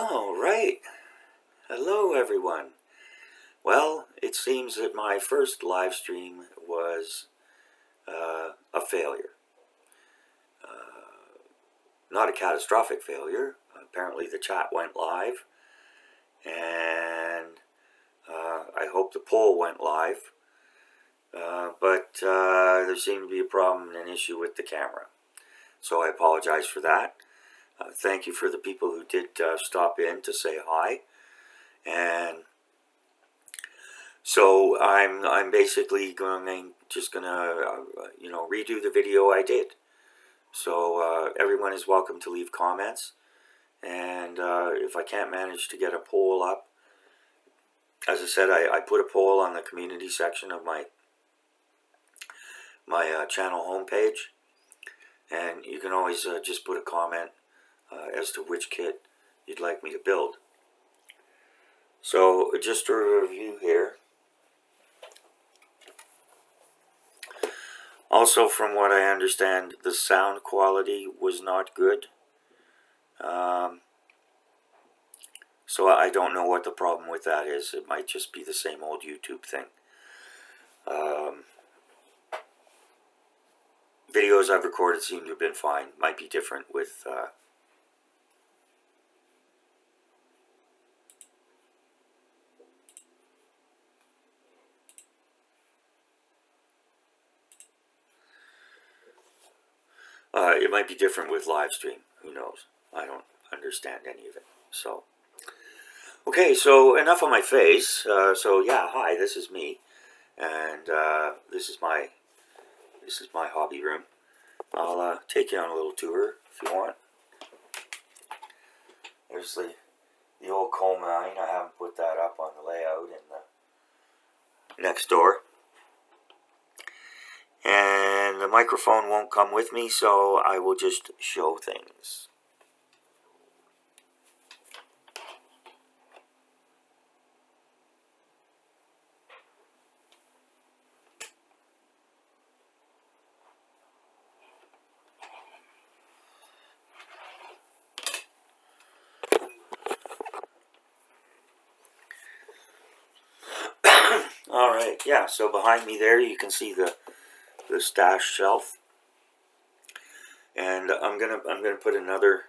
All right. Hello, everyone. Well, it seems that my first live stream was a failure. Not a catastrophic failure. Apparently the chat went live, and I hope the poll went live. But there seemed to be a problem and an issue with the camera. So I apologize for that. Thank you for the people who did stop in to say hi. And so I'm basically just gonna redo the video I did. So everyone is welcome to leave comments, and if I can't manage to get a poll up, as I said, I put a poll on the community section of my channel homepage, and you can always just put a comment as to which kit you'd like me to build. So just a review here. Also, from what I understand, the sound quality was not good. So I don't know what the problem with that is. It might just be the same old YouTube thing. Videos I've recorded seem to have been fine. Might be different with... it might be different with live stream. Who knows? I don't understand any of it. So, okay, so enough on my face. So yeah, hi, this is me, and this is my hobby room. I'll take you on a little tour if you want. There's the old coal mine. I haven't put that up on the layout in the next door. And the microphone won't come with me, so I will just show things. Alright, yeah, so behind me there you can see the stash shelf. And I'm gonna put another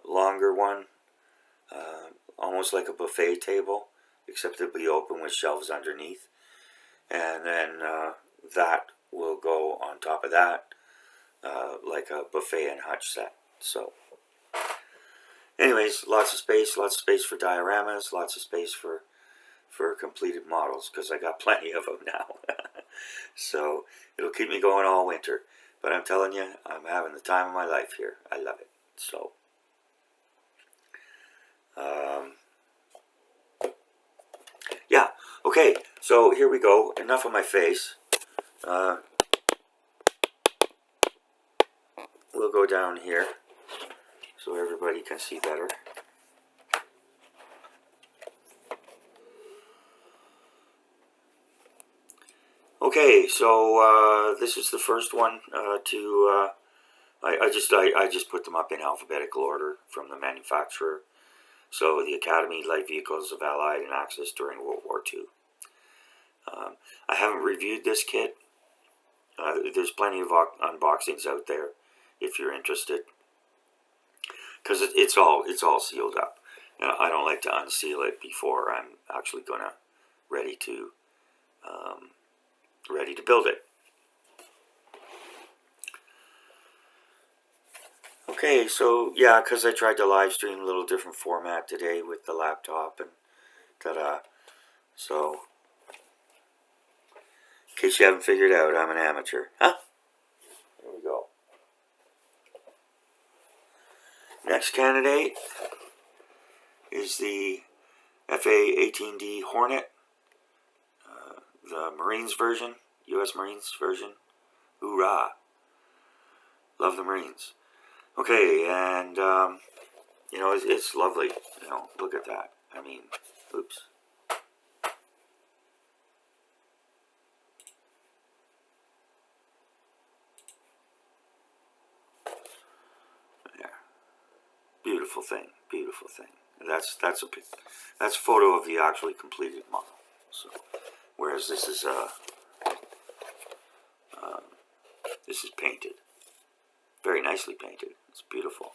longer one, almost like a buffet table, except it'll be open with shelves underneath. And then that will go on top of that, like a buffet and hutch set. So anyways, lots of space for dioramas, lots of space for completed models, because I got plenty of them now. So it'll keep me going all winter. But I'm telling you, I'm having the time of my life here. I love it. So yeah, okay, so here we go. Enough of my face. We'll go down here so everybody can see better. Okay, so this is the first one I just put them up in alphabetical order from the manufacturer. So the Academy Light Vehicles of Allied and Axis during World War II. I haven't reviewed this kit. There's plenty of unboxings out there if you're interested, because it's all sealed up. And I don't like to unseal it before I'm actually ready to build it. Okay, so yeah, because I tried to live stream a little different format today with the laptop, and ta-da. So, in case you haven't figured out, I'm an amateur. Huh? There we go. Next candidate is the FA-18D Hornet, the Marines version, U.S. Marines version. Hoorah! Love the Marines. Okay, and it's lovely. Look at that. I mean, oops. There. Beautiful thing. Beautiful thing. That's a photo of the actually completed model. So, whereas this is painted, very nicely painted. It's beautiful.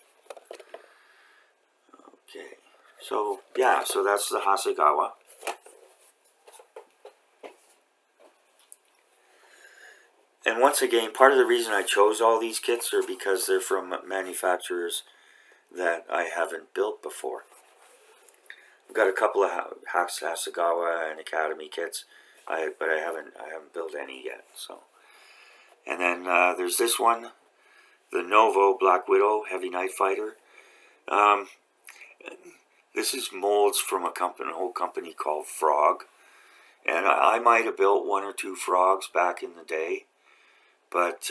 Okay, so yeah, so that's the Hasegawa. And once again, part of the reason I chose all these kits are because they're from manufacturers that I haven't built before. I've got a couple of Hasegawa and Academy kits, but I haven't built any yet. So, and then there's this one, the Novo Black Widow Heavy Night Fighter. This is molds from an old company called Frog, and I might have built one or two Frogs back in the day, but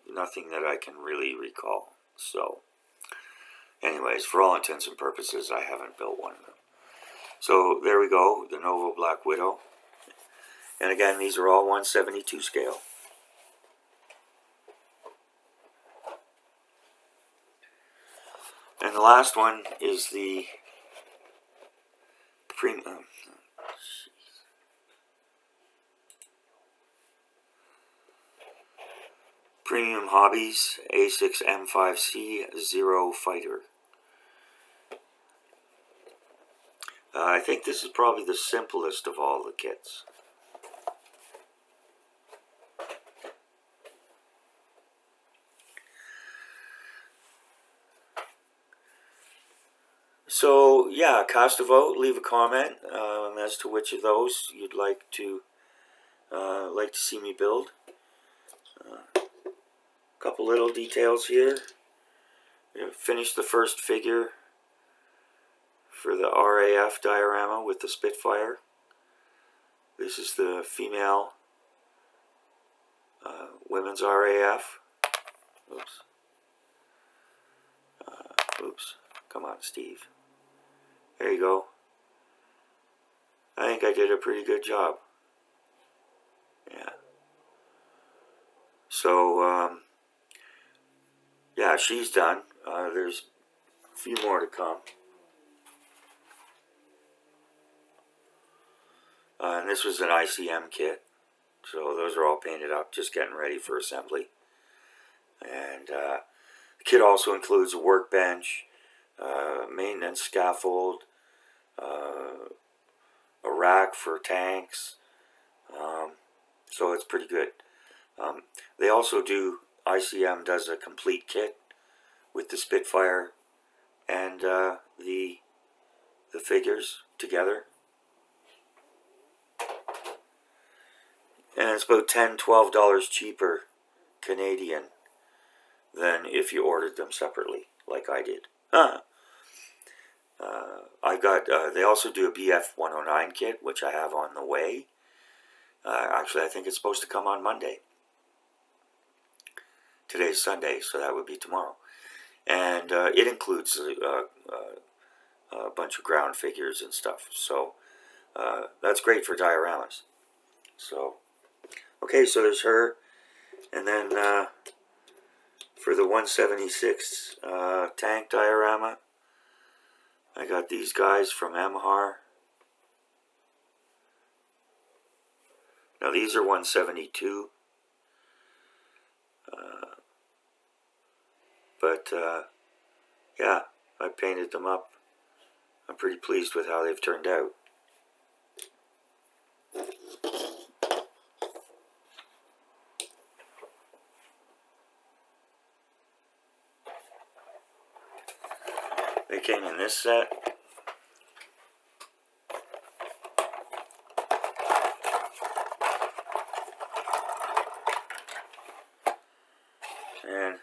nothing that I can really recall. So, anyways, for all intents and purposes, I haven't built one of them. So there we go, the Novo Black Widow. And again, these are all 1/72 scale. And the last one is the Premium Hobbies A6 M5C Zero Fighter. I think this is probably the simplest of all the kits. So yeah, cast a vote, leave a comment as to which of those you'd like to see me build. Couple little details here. Finished the first figure for the RAF diorama with the Spitfire. This is the female women's RAF. Oops. Oops. Come on, Steve. There you go. I think I did a pretty good job. Yeah. So, yeah, she's done. There's a few more to come. And this was an ICM kit. So those are all painted up, just getting ready for assembly. And the kit also includes a workbench, maintenance scaffold, a rack for tanks. So it's pretty good. They also do, ICM does a complete kit with the Spitfire and the figures together. And it's about $10–12 cheaper Canadian than if you ordered them separately, like I did. They also do a BF-109 kit, which I have on the way. Actually, I think it's supposed to come on Monday. Today's Sunday, so that would be tomorrow. And it includes a bunch of ground figures and stuff. So that's great for dioramas. So, okay, so there's her. And then for the 176 tank diorama, I got these guys from Amhar. Now these are 172. But yeah, I painted them up. I'm pretty pleased with how they've turned out. They came in this set. And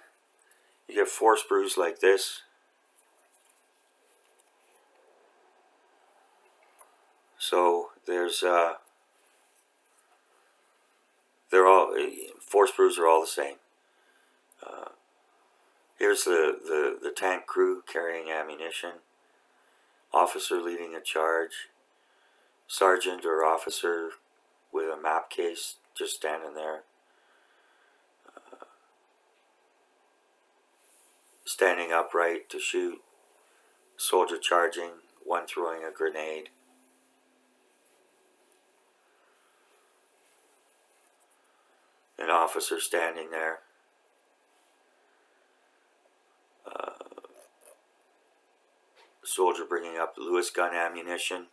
you get 4 sprues like this. So there's they're all 4 sprues are all the same. Here's the tank crew carrying ammunition, officer leading a charge, sergeant or officer with a map case just standing there, standing upright to shoot, soldier charging, one throwing a grenade. An officer standing there. Soldier bringing up Lewis gun ammunition.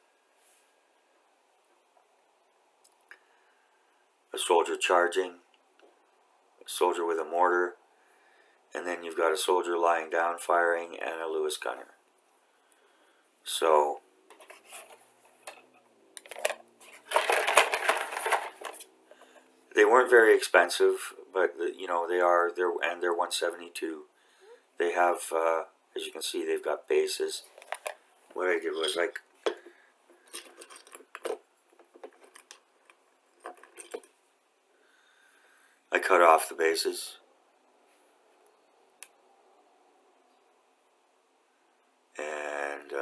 A soldier charging. A soldier with a mortar. And then you've got a soldier lying down firing and a Lewis gunner. So they weren't very expensive, but you know they're 172. They have, as you can see, they've got bases. What I did was I cut off the bases. And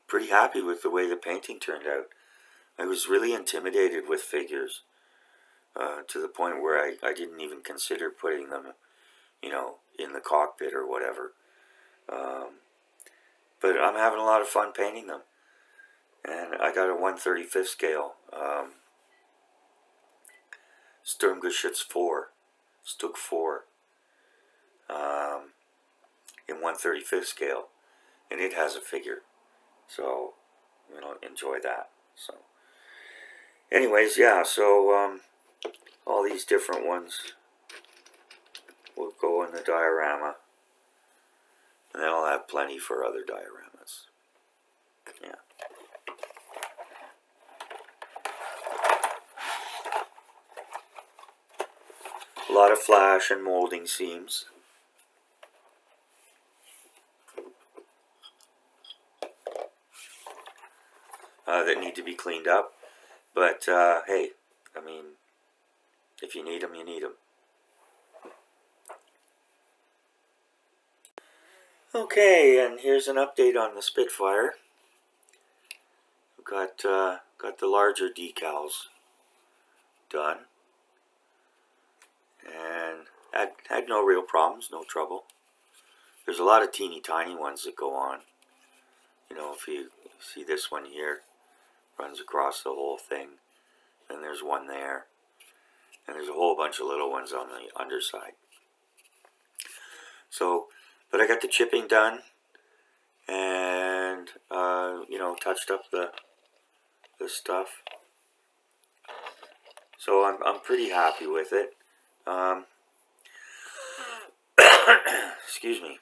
pretty happy with the way the painting turned out. I was really intimidated with figures to the point where I didn't even consider putting them, you know, in the cockpit or whatever. But I'm having a lot of fun painting them. And I got a 1/35 scale. Sturmgeschütz 4. Stug 4. In 1/35 scale. And it has a figure. So, you know, enjoy that. So, anyways, yeah, so all these different ones will go in the diorama. And then I'll have plenty for other dioramas. Yeah. A lot of flash and molding seams. That need to be cleaned up. But, hey, I mean, if you need them, you need them. Okay, and here's an update on the Spitfire. We've got the larger decals done. And had no real problems, no trouble. There's a lot of teeny tiny ones that go on. You know, if you see this one here, runs across the whole thing. Then there's one there. And there's a whole bunch of little ones on the underside. So, but I got the chipping done. And, you know, touched up the stuff. So I'm pretty happy with it. Excuse me.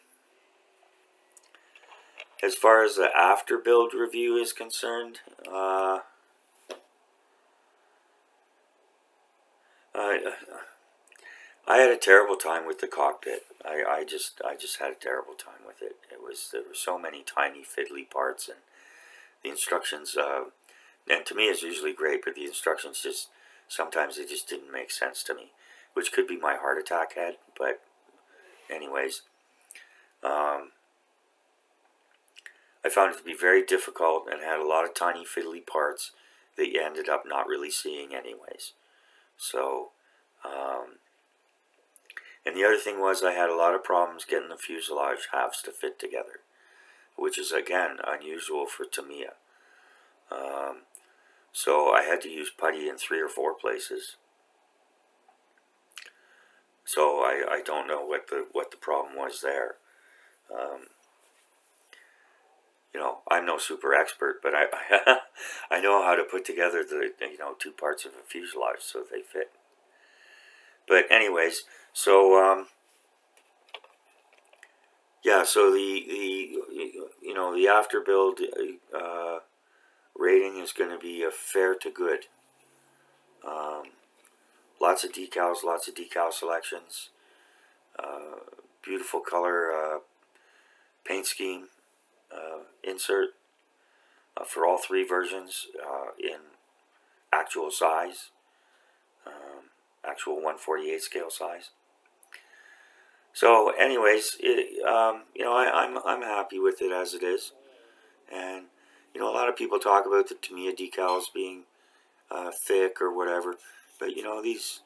As far as the after build review is concerned, I had a terrible time with the cockpit. I just had a terrible time with it. There were so many tiny fiddly parts, and the instructions. And to me, it's usually great, but the instructions sometimes they just didn't make sense to me, which could be my heart attack head. But anyways, I found it to be very difficult and had a lot of tiny fiddly parts that you ended up not really seeing anyways. So, and the other thing was I had a lot of problems getting the fuselage halves to fit together, which is again unusual for Tamiya. So I had to use putty in 3 or 4 places. So I don't know what the problem was there. You know, I'm no super expert, but I know how to put together the 2 parts of a fuselage so they fit. But anyways, so yeah, so the after build rating is going to be a fair to good. Lots of decal selections, beautiful color paint scheme, insert for all 3 versions in actual size, actual 1/48 scale size. So, anyways, I'm happy with it as it is, and a lot of people talk about the Tamiya decals being thick or whatever, but these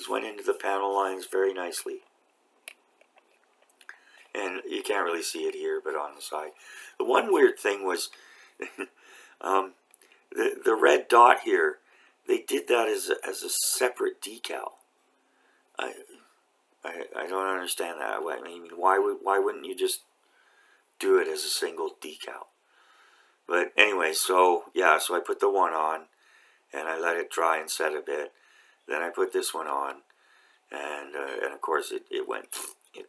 went into the panel lines very nicely, and you can't really see it here, but on the side. The one weird thing was the red dot here. They did that as a separate decal. I don't understand that. I mean, why wouldn't you just do it as a single decal? But anyway, so yeah, so I put the one on, and I let it dry and set a bit. Then I put this one on, and of course it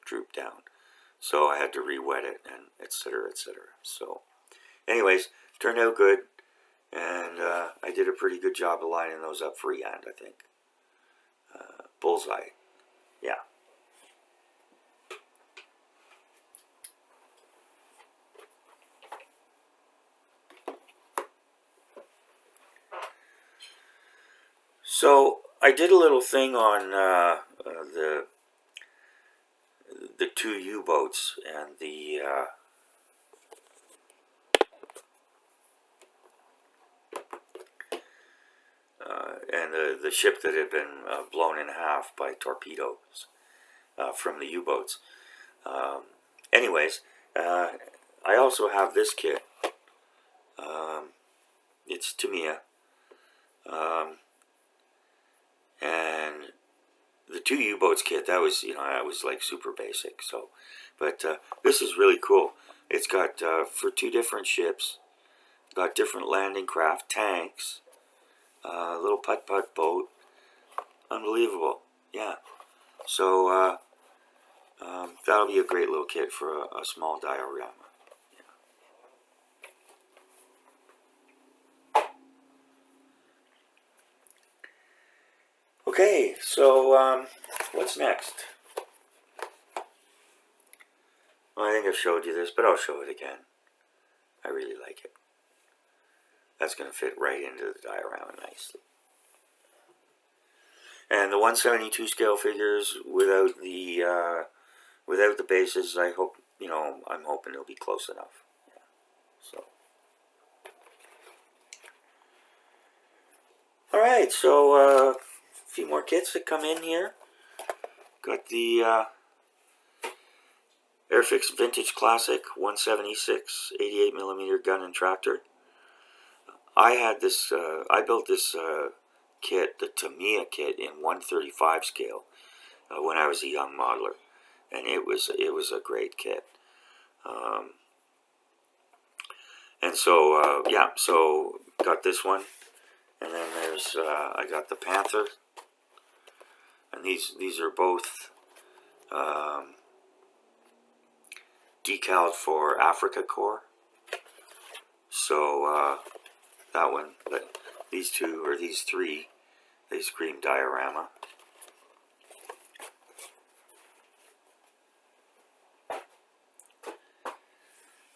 drooped down. So I had to re-wet it, and etc. etc. So, anyways, turned out good, and I did a pretty good job of lining those up freehand, I think. Bullseye, yeah. So I did a little thing on the two U-boats and the ship that had been blown in half by torpedoes from the U-boats. Anyways, I also have this kit. It's Tamiya. And the two U-boats kit, that was, that was like super basic. So, but this is really cool. It's got for two different ships, got different landing craft, tanks, little putt-putt boat. Unbelievable, yeah. So that'll be a great little kit for a small diorama. Okay, so what's next? Well, I think I've showed you this, but I'll show it again. I really like it. That's going to fit right into the diorama nicely. And the 172 scale figures without the bases, I hope, I'm hoping it'll be close enough. Yeah. So. All right, so a few more kits that come in here. Got the Airfix Vintage Classic 176 88mm gun and tractor. I had this. I built this kit, the Tamiya kit, in 135 scale when I was a young modeler, and it was a great kit. And so yeah, so got this one, and then there's I got the Panther, and these are both decaled for Africa Corps. So that one, these two or these three, they scream diorama.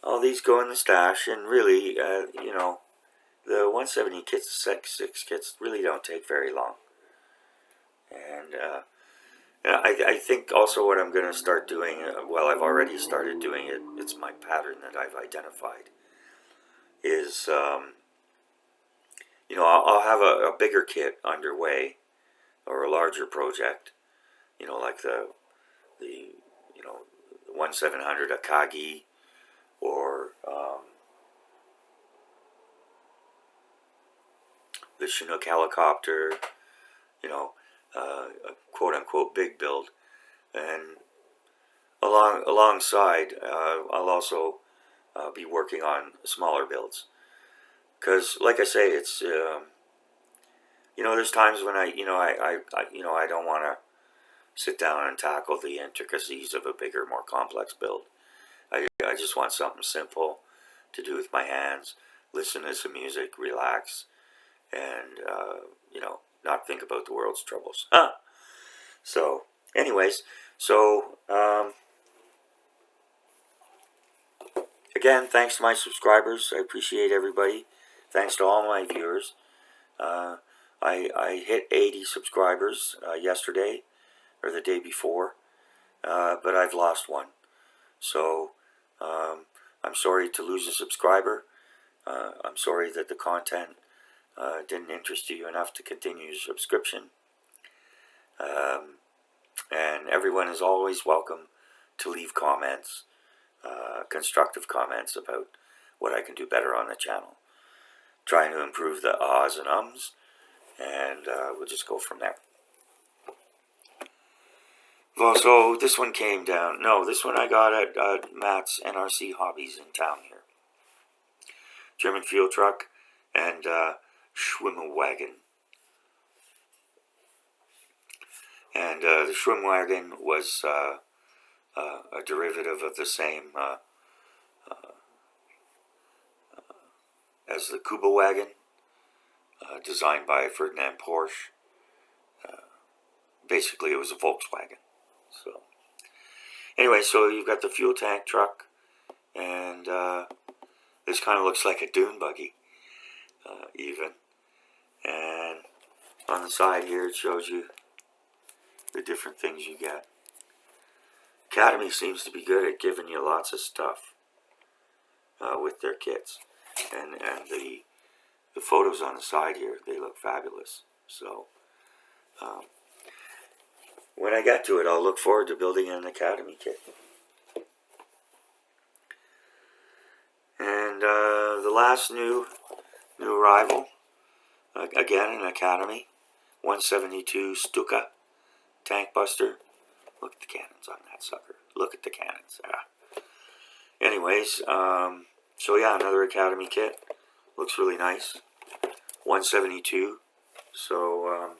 All these go in the stash, and really, the 170 kits, 6 kits really don't take very long. And I think also what I'm going to start doing, well, I've already started doing it, it's my pattern that I've identified, is, I'll have a bigger kit underway, or a larger project, like the 1700 Akagi, or the Chinook helicopter, a quote-unquote big build. And alongside, I'll also be working on smaller builds. Because, like I say, it's, there's times when I don't want to sit down and tackle the intricacies of a bigger, more complex build. I just want something simple to do with my hands, listen to some music, relax, and, not think about the world's troubles. So, anyways, again, thanks to my subscribers. I appreciate everybody. Thanks to all my viewers. I hit 80 subscribers yesterday, or the day before, but I've lost one. So, I'm sorry to lose a subscriber. I'm sorry that the content didn't interest you enough to continue your subscription. And everyone is always welcome to leave comments, constructive comments about what I can do better on the channel. Trying to improve the ahs and ums, and we'll just go from there. Well, so this one came down. No, this one I got at Matt's NRC Hobbies in town here. German fuel truck and Schwimmwagen. And the Schwimmwagen was a derivative of the same as the Kuba wagon, designed by Ferdinand Porsche. Basically, it was a Volkswagen. So, anyway, so you've got the fuel tank truck, and this kind of looks like a dune buggy, even. And on the side here, it shows you the different things you get. Academy seems to be good at giving you lots of stuff with their kits, and the photos on the side here, they look fabulous. So when I get to it, I'll look forward to building an Academy kit. And the last new arrival, again an Academy, 172 Stuka tank buster. Look at the cannons on that sucker. Look at the cannons. Anyways, so yeah, another Academy kit. Looks really nice. 172. So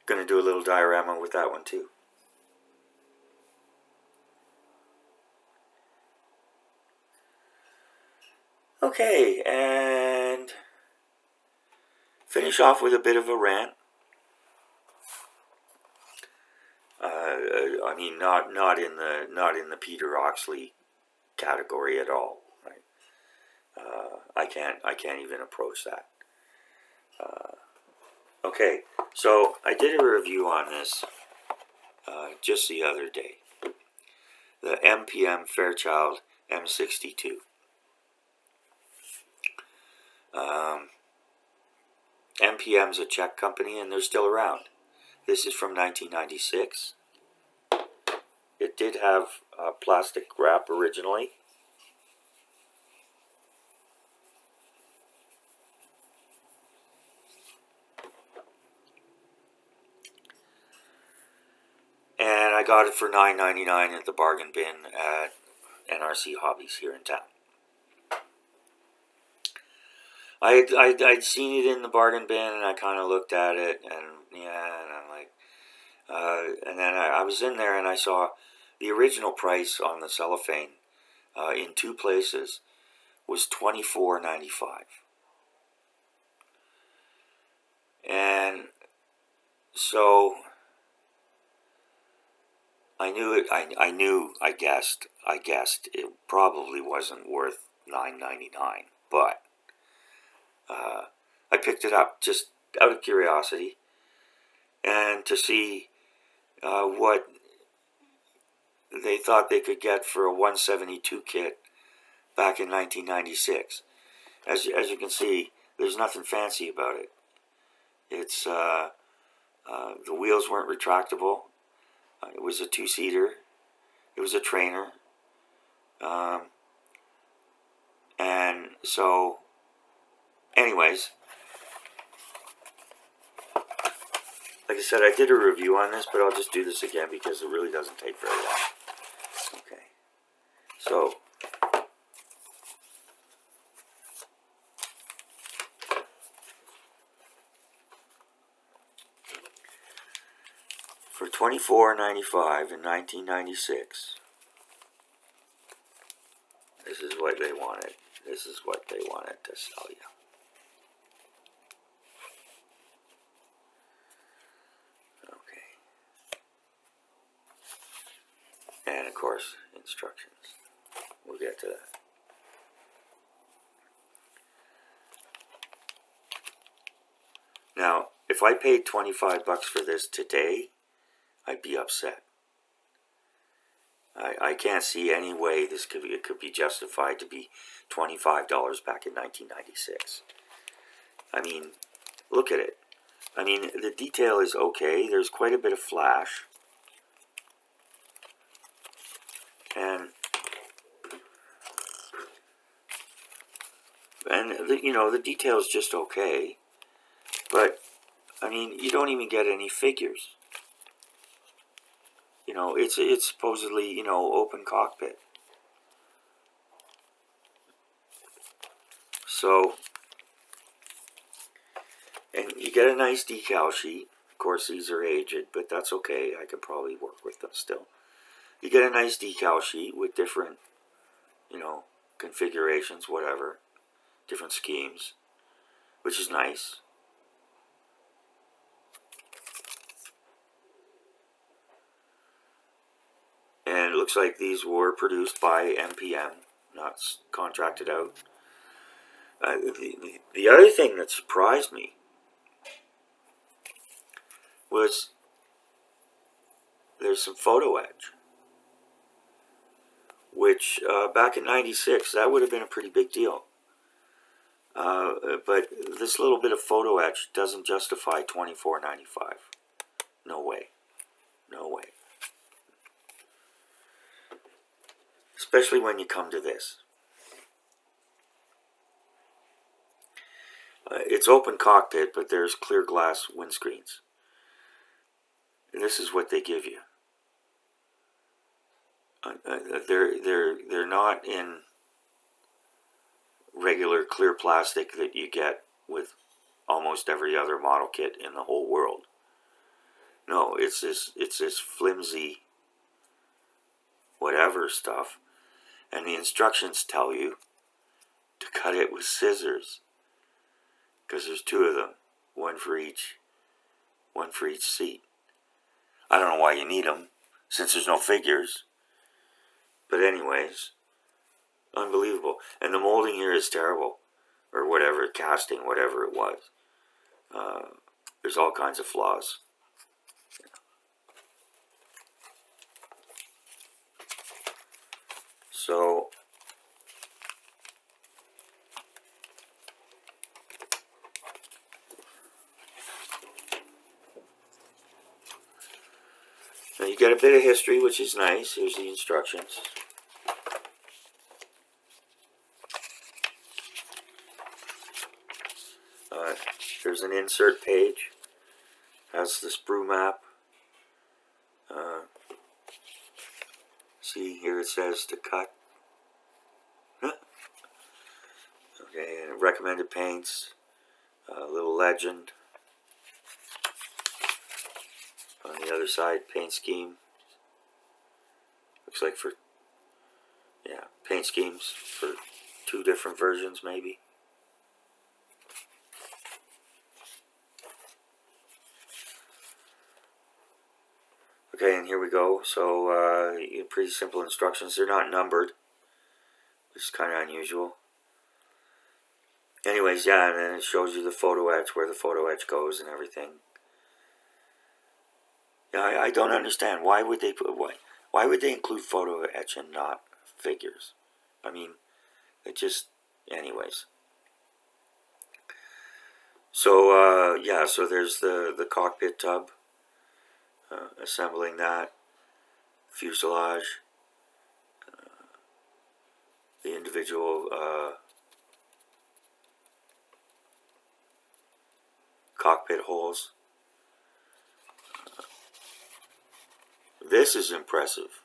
gonna do a little diorama with that one too. Okay, and finish off with a bit of a rant. I mean, not in the Peter Oxley category at all. Right? I can't even approach that. Okay, so I did a review on this just the other day. The MPM Fairchild M62. MPM's a Czech company, and they're still around. This is from 1996. It did have plastic wrap originally. And I got it for $9.99 at the bargain bin at NRC Hobbies here in town. I'd seen it in the bargain bin, and I kind of looked at it, and yeah, and I'm like, and then I was in there, and I saw the original price on the cellophane in two places was $24.95, and so I guessed it probably wasn't worth $9.99, but I picked it up just out of curiosity and to see what they thought they could get for a 172 kit back in 1996. As you can see, there's nothing fancy about it. It's the wheels weren't retractable. It was a two-seater. It was a trainer. And so, anyways, like I said, I did a review on this, but I'll just do this again because it really doesn't take very long. Okay. So, for $24.95 in 1996, this is what they wanted. This is what they wanted to sell you. Okay. And of course, instructions. We'll get to that. Now, if I paid $25 for this today, I'd be upset. I can't see any way it could be justified to be $25 back in 1996. I mean, look at it. I mean, the detail is okay. There's quite a bit of flash. And the detail is just okay. But, I mean, you don't even get any figures. It's supposedly, open cockpit. So, and you get a nice decal sheet. Of course, these are aged, but that's okay. I can probably work with them still. You get a nice decal sheet with different, configurations, whatever, different schemes, which is nice. And it looks like these were produced by MPM, not contracted out. The other thing that surprised me was there's some photo etch, which back in '96 that would have been a pretty big deal. But this little bit of photo etch doesn't justify $24.95. No way, no way. Especially when you come to this. It's open cockpit, but there's clear glass windscreens. And this is what they give you. They're not in regular clear plastic that you get with almost every other model kit in the whole world. No, it's this flimsy whatever stuff, and the instructions tell you to cut it with scissors, because there's two of them, one for each seat. I don't know why you need them, since there's no figures. But anyways, unbelievable. And the molding here is terrible, or whatever, casting, whatever it was. There's all kinds of flaws. So, now you get a bit of history, which is nice. Here's the instructions. There's an insert page. Has the sprue map. See, here it says to cut. Okay, and recommended paints. A little legend. On the other side, paint scheme. Looks like paint schemes for 2 different versions maybe. Okay, and here we go. So, pretty simple instructions. They're not numbered, which is kind of unusual. Anyways, yeah, and then it shows you the photo etch, where the photo etch goes and everything. Yeah, I don't understand. Why would they include photo etch and not figures? I mean, it just, anyways. So, so there's the cockpit tub. Assembling that, fuselage, the individual cockpit holes. This is impressive,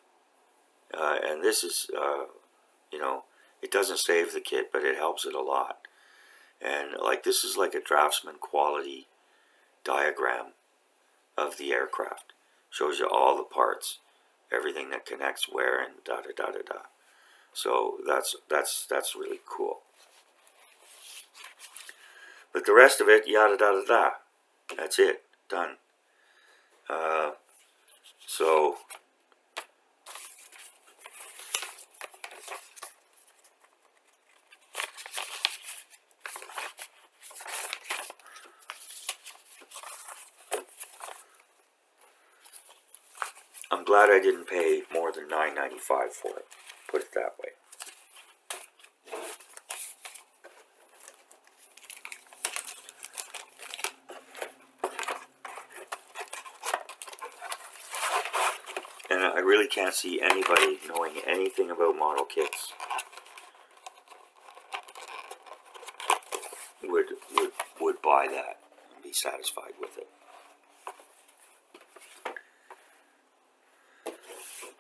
and this is, it doesn't save the kit, but it helps it a lot. And this is like a draftsman quality diagram of the aircraft. Shows you all the parts, everything that connects where, and da da da da da. So that's really cool. But the rest of it, yada da da da. That's it, done. So I'm glad I didn't pay more than $9.95 for it. Put it that way. And I really can't see anybody knowing anything about model kits would buy that and be satisfied with it.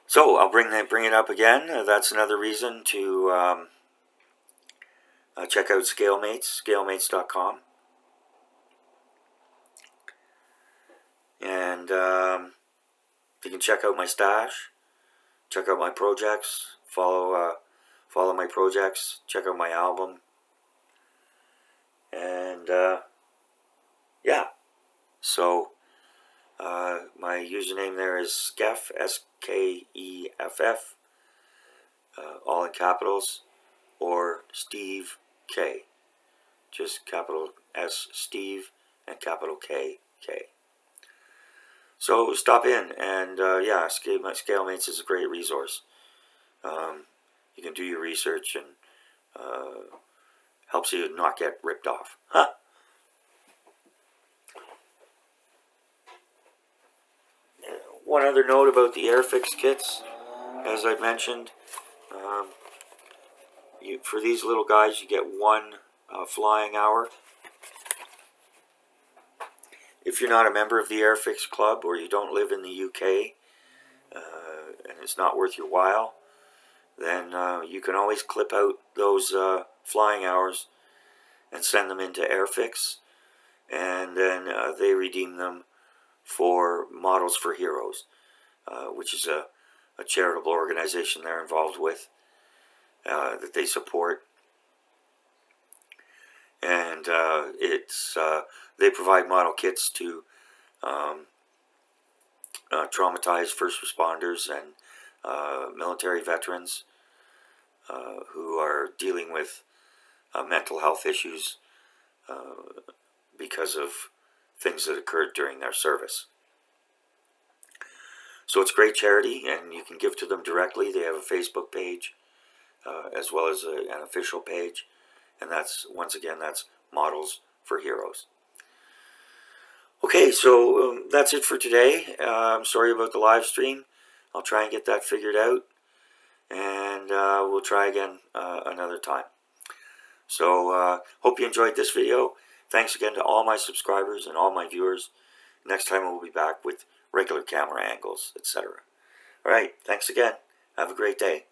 So I'll bring it up again. That's another reason to check out ScaleMates, scalemates.com. And you can check out my stash, check out my projects, follow my projects, check out my album, and yeah. So my username there is Skeff, SKEFF, all in capitals, or Steve K, just capital S Steve and capital K K. So stop in, and yeah, ScaleMates is a great resource. You can do your research, and helps you not get ripped off. Huh? One other note about the Airfix kits, as I mentioned, for these little guys, you get one flying hour. If you're not a member of the Airfix Club, or you don't live in the UK, and it's not worth your while, then you can always clip out those flying hours and send them into Airfix, and then they redeem them for Models for Heroes, which is a charitable organization they're involved with, that they support. And they provide model kits to traumatized first responders and military veterans who are dealing with mental health issues because of things that occurred during their service. So it's great charity, and you can give to them directly. They have a Facebook page as well as an official page, and that's, once again, that's Models for Heroes. Okay, so that's it for today. I'm sorry about the live stream. I'll try and get that figured out, and we'll try again another time. So hope you enjoyed this video. Thanks again to all my subscribers and all my viewers. Next time we'll be back with regular camera angles, etc. Alright, thanks again. Have a great day.